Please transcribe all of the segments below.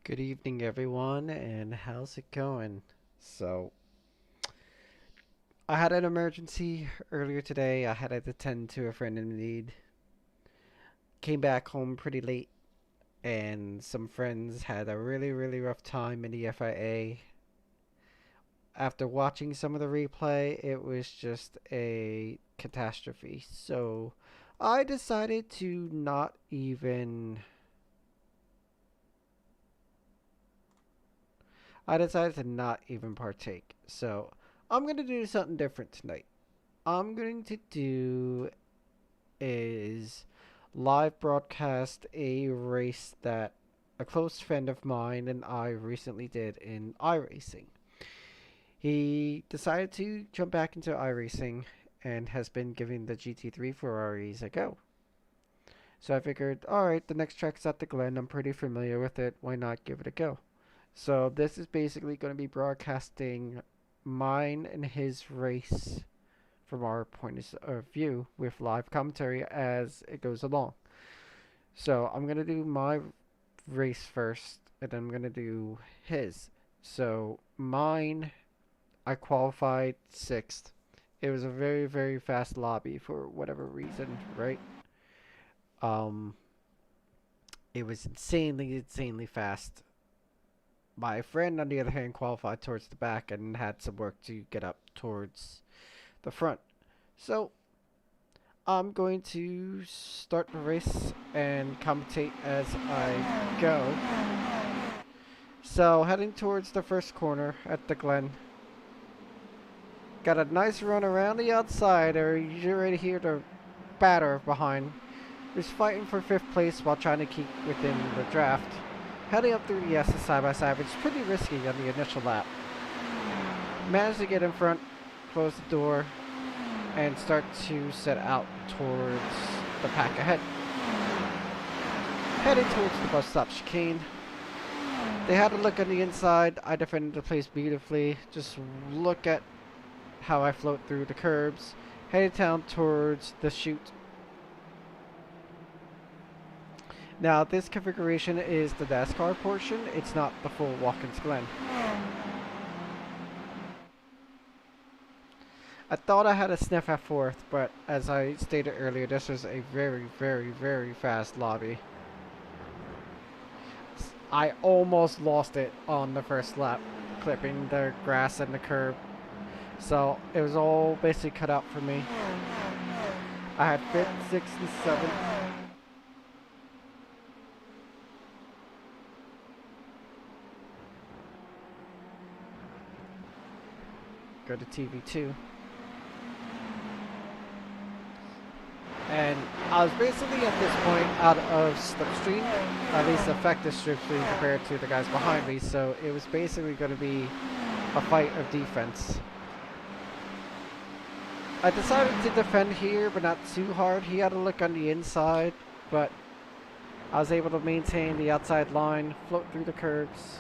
Good evening, everyone, and how's it going? So, I had an emergency earlier today. I had to attend to a friend in need. Came back home pretty late, and some friends had a really rough time in the FIA. After watching some of the replay, it was just a catastrophe. So, I decided to not even. I decided to not even partake. So, I'm gonna do something different tonight. I'm going to do is live broadcast a race that a close friend of mine and I recently did in iRacing. He decided to jump back into iRacing and has been giving the GT3 Ferraris a go. So I figured, alright, the next track's at the Glen. I'm pretty familiar with it. Why not give it a go? So this is basically going to be broadcasting mine and his race from our point of view with live commentary as it goes along. So I'm gonna do my race first, and then I'm gonna do his. So mine, I qualified sixth. It was a very fast lobby for whatever reason, right? Um, it was insanely fast. My friend, on the other hand, qualified towards the back and had some work to get up towards the front. So I'm going to start the race and commentate as I go. So, heading towards the first corner at the Glen. Got a nice run around the outside, or you're right here to batter behind. Who's fighting for fifth place while trying to keep within the draft. Heading up through the S's side by side, which is pretty risky on the initial lap. Managed to get in front, close the door, and start to set out towards the pack ahead. Heading towards the bus stop chicane. They had a look on the inside. I defended the place beautifully. Just look at how I float through the curbs. Headed down towards the chute. Now this configuration is the NASCAR portion. It's not the full Watkins Glen. I thought I had a sniff at fourth, but as I stated earlier, this was a very fast lobby. I almost lost it on the first lap, clipping the grass and the curb. So it was all basically cut out for me. I had fifth, sixth, and seventh. Go to TV2. And I was basically at this point out of slipstream, at least effective slipstream compared to the guys behind me, so it was basically going to be a fight of defense. I decided to defend here, but not too hard. He had a look on the inside, but I was able to maintain the outside line, float through the curbs,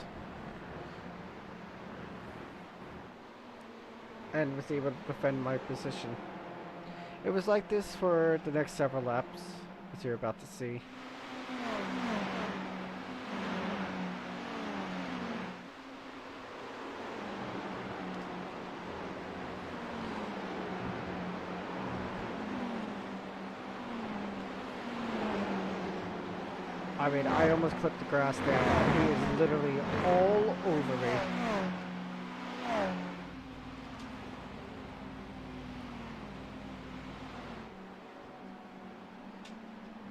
and was able to defend my position. It was like this for the next several laps, as you're about to see. I mean, I almost clipped the grass down. He is literally all over me.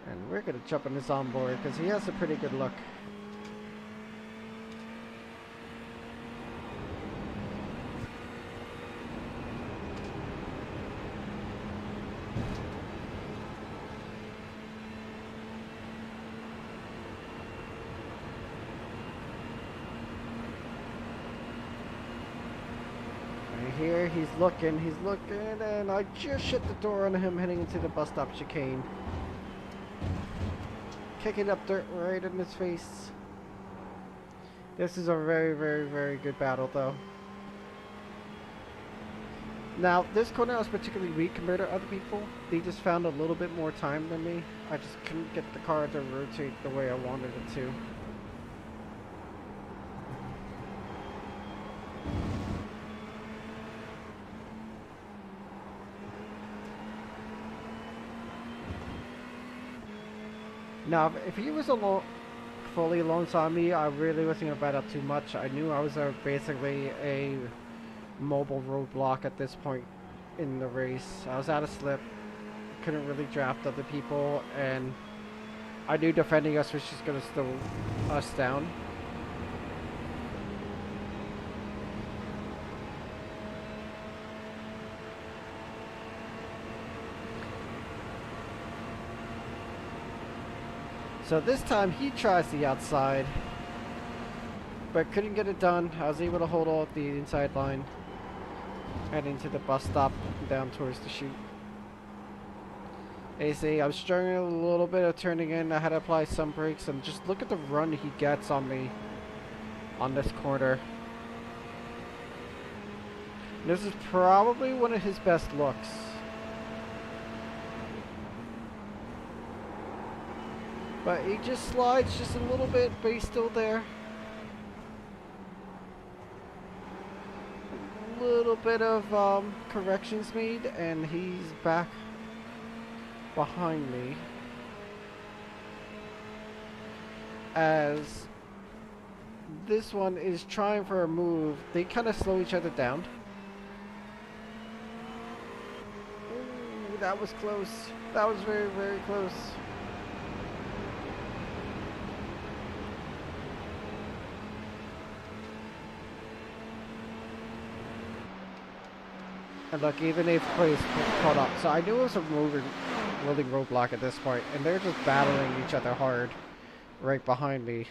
And we're going to jump on this onboard because he has a pretty good look. And here he's looking, and I just shut the door on him heading into the bus stop chicane. Kicking up dirt right in his face. This is a very good battle though. Now, this corner I was particularly weak compared to other people. They just found a little bit more time than me. I just couldn't get the car to rotate the way I wanted it to. Now, if he was alone, fully alongside me, I really wasn't gonna battle too much. I knew I was basically a mobile roadblock at this point in the race. I was out of slip, couldn't really draft other people, and I knew defending us was just gonna slow us down. So this time he tries the outside, but couldn't get it done. I was able to hold off the inside line and into the bus stop down towards the chute. AC, I'm struggling a little bit of turning in. I had to apply some brakes, and just look at the run he gets on me on this corner. This is probably one of his best looks. But he just slides just a little bit, but he's still there. A little bit of corrections made, and he's back behind me. As this one is trying for a move, they kind of slow each other down. Ooh, that was close. That was very, very close. And look, even if plays caught up. So I knew it was a rolling roadblock at this point, and they're just battling each other hard right behind me.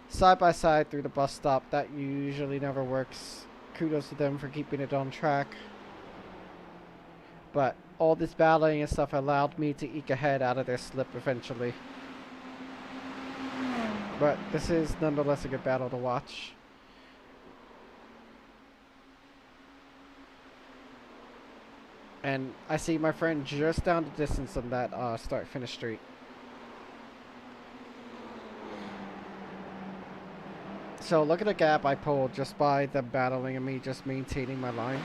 Side by side through the bus stop. That usually never works. Kudos to them for keeping it on track. But all this battling and stuff allowed me to eke ahead out of their slip eventually. But this is nonetheless a good battle to watch. And I see my friend just down the distance on that start-finish street. So look at the gap I pulled just by them battling and me just maintaining my line.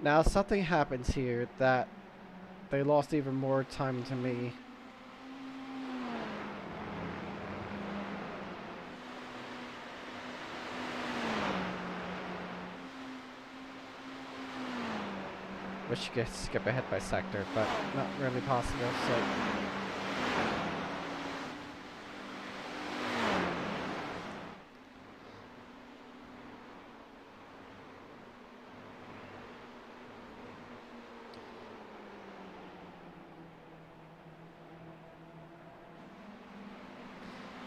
Now something happens here that they lost even more time to me. Wish you could skip ahead by sector, but not really possible, so...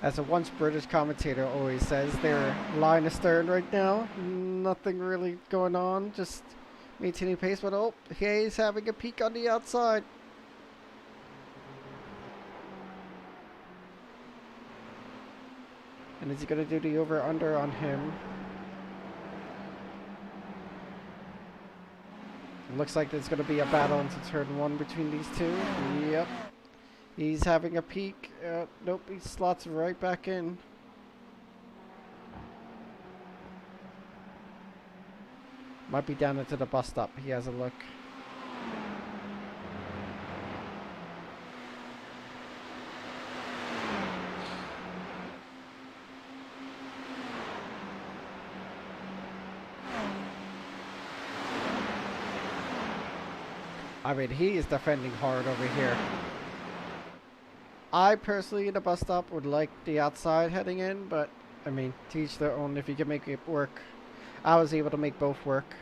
As a once British commentator always says, they're line astern right now. Nothing really going on, just maintaining pace, but oh, he's having a peek on the outside. And is he going to do the over-under on him? It looks like there's going to be a battle into turn one between these two. Yep. He's having a peek. Nope, he slots right back in. Might be down into the bus stop. He has a look. I mean, he is defending hard over here. I personally, in the bus stop, would like the outside heading in, but, I mean, to each their own. If you can make it work. I was able to make both work.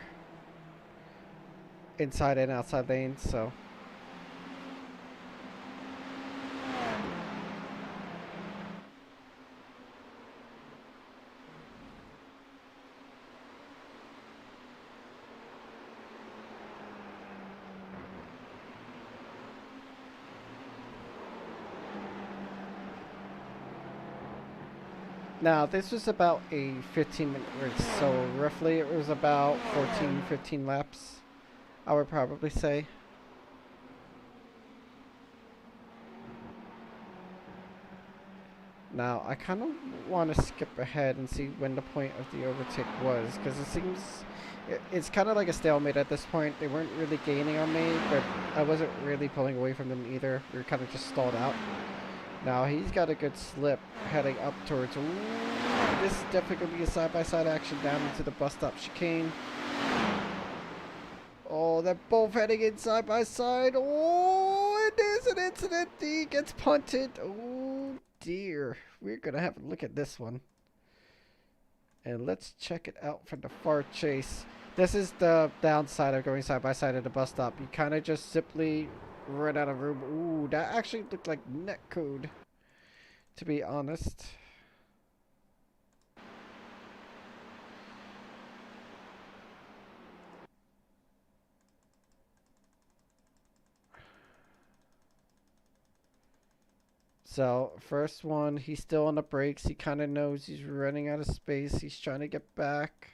Inside and outside lanes, so. Now, this was about a 15-minute race, so roughly it was about 15 laps, I would probably say. Now, I kind of want to skip ahead and see when the point of the overtake was, because it seems it's kind of like a stalemate at this point. They weren't really gaining on me, but I wasn't really pulling away from them either. We were kind of just stalled out. Now, he's got a good slip heading up towards... Ooh, this is definitely going to be a side-by-side action down into the bus stop chicane. Oh, they're both heading in side by side. Oh, and there's an incident. He gets punted. Oh, dear. We're going to have a look at this one. And let's check it out from the far chase. This is the downside of going side by side at the bus stop. You kind of just simply run out of room. Ooh, that actually looked like netcode, to be honest. So, first one, he's still on the brakes. He kind of knows he's running out of space. He's trying to get back.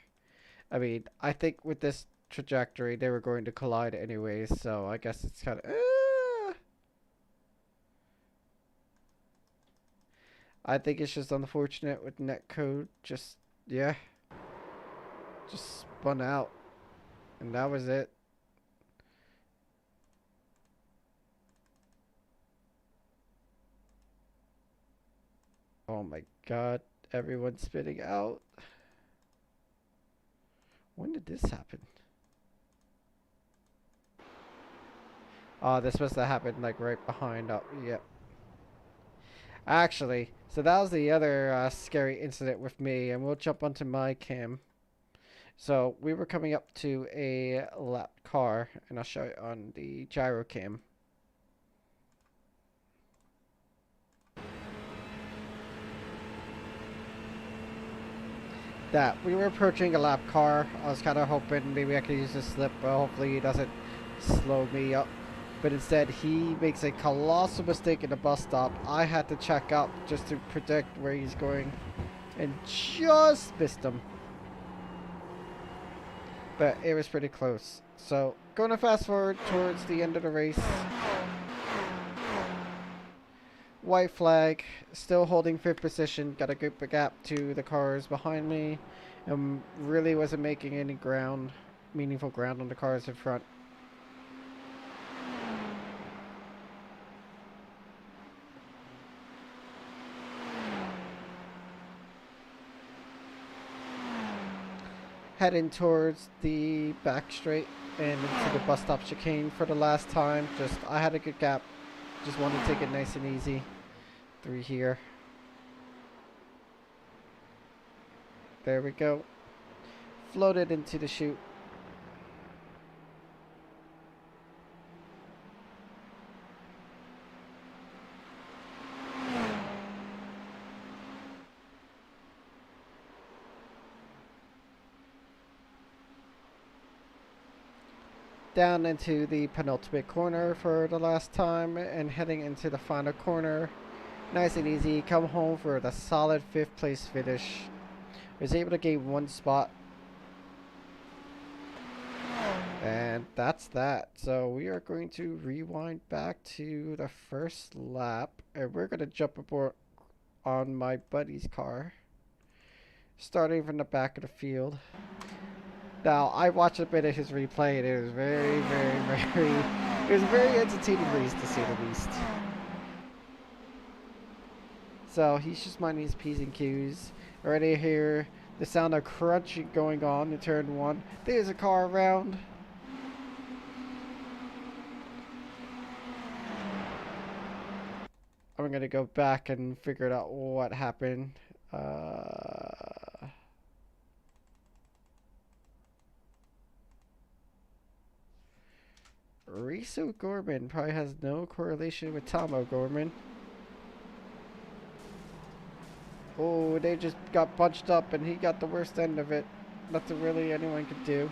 I mean, I think with this trajectory, they were going to collide anyways. So, I guess it's kind of... I think it's just unfortunate with netcode. Just, yeah. Just spun out. And that was it. Oh my god, everyone's spitting out. When did this happen? Oh, this must have happened like right behind. Oh, yep. Actually, so that was the other scary incident with me, and we'll jump onto my cam. So we were coming up to a lapped car, and I'll show it on the gyro cam. That we were approaching a lap car. I was kind of hoping maybe I could use a slip, but hopefully he doesn't slow me up. But instead, he makes a colossal mistake in the bus stop. I had to check up just to predict where he's going, and just missed him. But it was pretty close. So, going to fast forward towards the end of the race. White flag, still holding 5th position, got a good gap to the cars behind me. Really wasn't making any ground, meaningful ground on the cars in front. Heading towards the back straight and into the bus stop chicane for the last time. Just, I had a good gap. Just wanted to take it nice and easy through here. There we go. Floated into the chute. Down into the penultimate corner for the last time and heading into the final corner. Nice and easy. Come home for the solid 5th place finish. Was able to gain 1 spot. And that's that. So we are going to rewind back to the first lap. And we're going to jump aboard on my buddy's car. Starting from the back of the field. Now, I watched a bit of his replay, and it was very, it was a very entertaining race, to say the least. So, he's just minding his P's and Q's. Already hear the sound of crunching going on in turn 1. There's a car around. I'm going to go back and figure out what happened. Riso Gorman probably has no correlation with Tomo Gorman. Oh, they just got bunched up and he got the worst end of it. Nothing really anyone could do.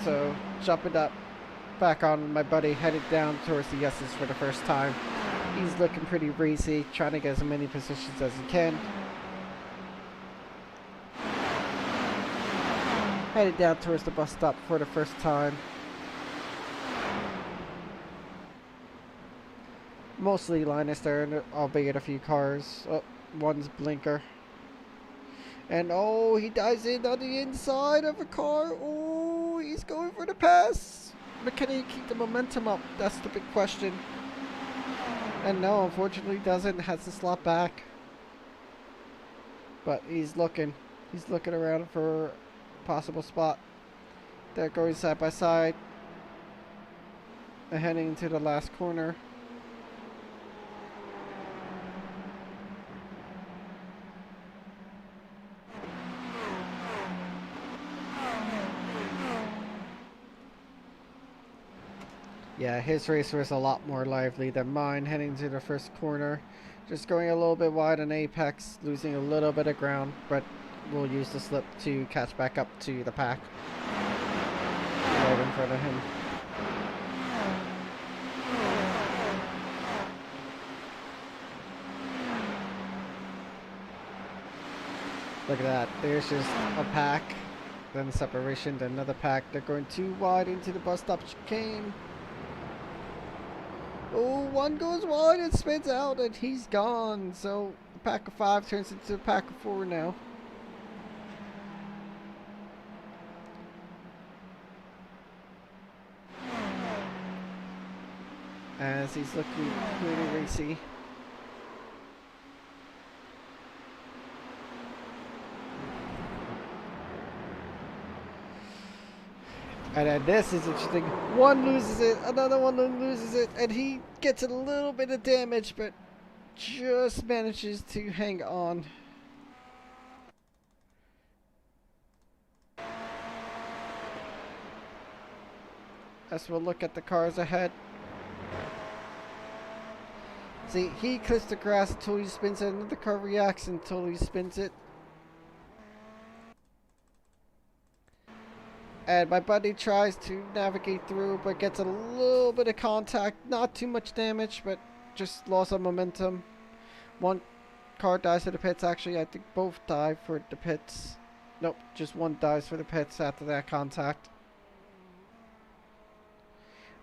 So, jumping up, back on my buddy, headed down towards the S's for the first time. He's looking pretty racy, trying to get as many positions as he can. Headed down towards the bus stop for the first time. Mostly Linus there, albeit a few cars. Oh, one's blinker. And oh, he dives in on the inside of a car. Oh, he's going for the pass. But can he keep the momentum up? That's the big question. And no, unfortunately doesn't. Has to slot back. But he's looking. He's looking around for a possible spot. They're going side by side. They're heading into the last corner. Yeah, his race was a lot more lively than mine, heading to the first corner. Just going a little bit wide on apex, losing a little bit of ground, but we'll use the slip to catch back up to the pack. Right in front of him. Look at that, there's just a pack, then a separation, then another pack. They're going too wide into the bus stop chicane. Oh, one goes wide and spins out, and he's gone. So the pack of 5 turns into a pack of 4 now. As he's looking pretty racy. And then this is interesting. One loses it, another one loses it, and he gets a little bit of damage, but just manages to hang on. As we'll look at the cars ahead. See, he clips the grass until he spins it, another car reacts until he spins it. And my buddy tries to navigate through, but gets a little bit of contact. Not too much damage, but just loss of momentum. One car dies for the pits. Actually, I think both die for the pits. Nope, just one dies for the pits after that contact.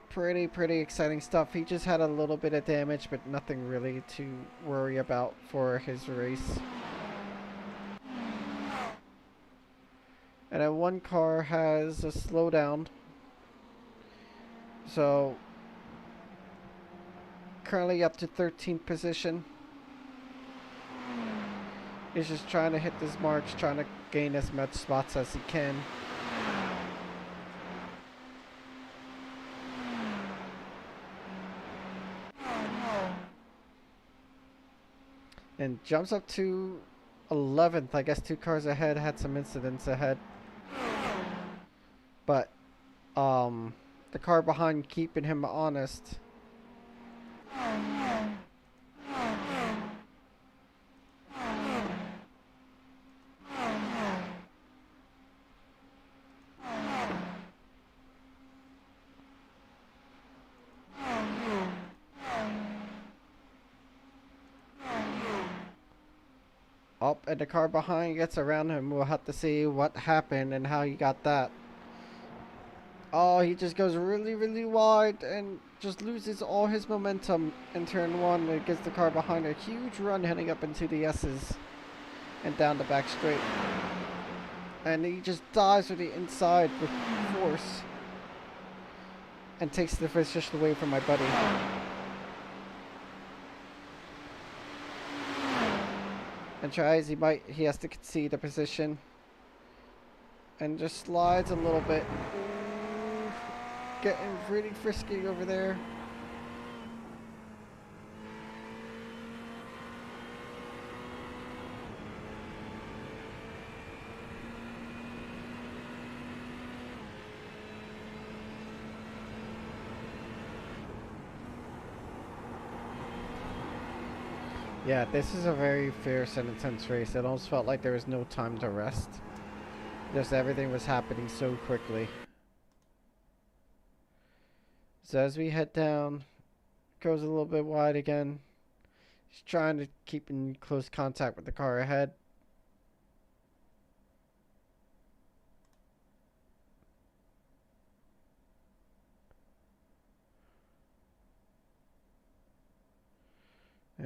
Pretty exciting stuff. He just had a little bit of damage, but nothing really to worry about for his race. And then one car has a slowdown. So currently up to 13th position. He's just trying to hit this march, trying to gain as much spots as he can. And jumps up to 11th. I guess 2 cars ahead, had some incidents ahead. But the car behind keeping him honest. Up, and the car behind gets around him. We'll have to see what happened and how he got that. Oh, he just goes really wide and just loses all his momentum in turn 1. It gives the car behind a huge run heading up into the S's and down the back straight. And he just dives with the inside with force and takes the position away from my buddy. And tries, he has to concede the position. And just slides a little bit. Ooh, getting really frisky over there. Yeah, this is a very fierce and intense race. It almost felt like there was no time to rest. Just everything was happening so quickly. So as we head down, goes a little bit wide again. He's trying to keep in close contact with the car ahead.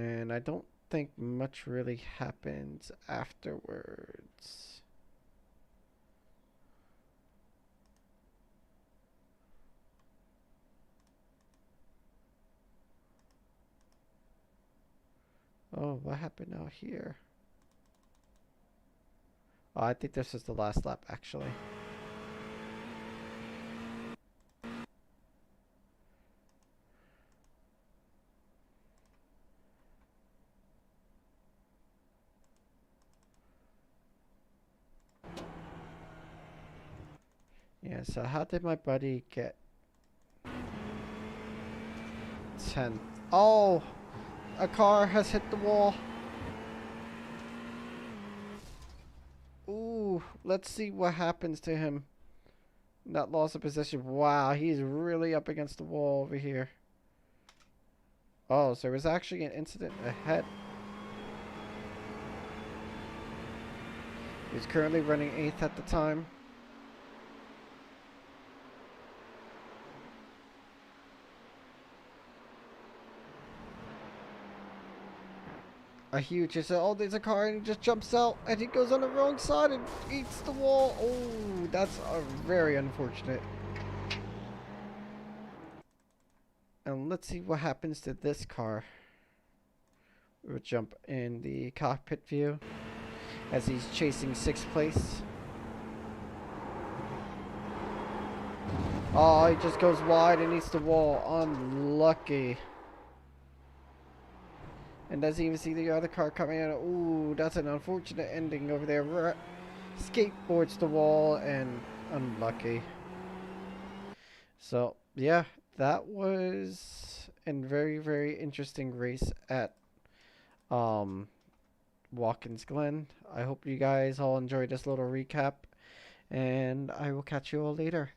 And I don't think much really happens afterwards. Oh, what happened out here? Oh, I think this is the last lap, actually. Yeah, so how did my buddy get 10th? Oh, a car has hit the wall. Ooh, let's see what happens to him. That loss of position. Wow, he's really up against the wall over here. Oh, so there was actually an incident ahead. He's currently running 8th at the time. A huge is oh, there's a car and he just jumps out and he goes on the wrong side and eats the wall. Oh, that's very unfortunate. And let's see what happens to this car. We'll jump in the cockpit view as he's chasing 6th place. Oh, he just goes wide and eats the wall. Unlucky. And doesn't even see the other car coming in. Ooh, that's an unfortunate ending over there. Skateboards the wall and unlucky. So, yeah, that was a very, very interesting race at Watkins Glen. I hope you guys all enjoyed this little recap, and I will catch you all later.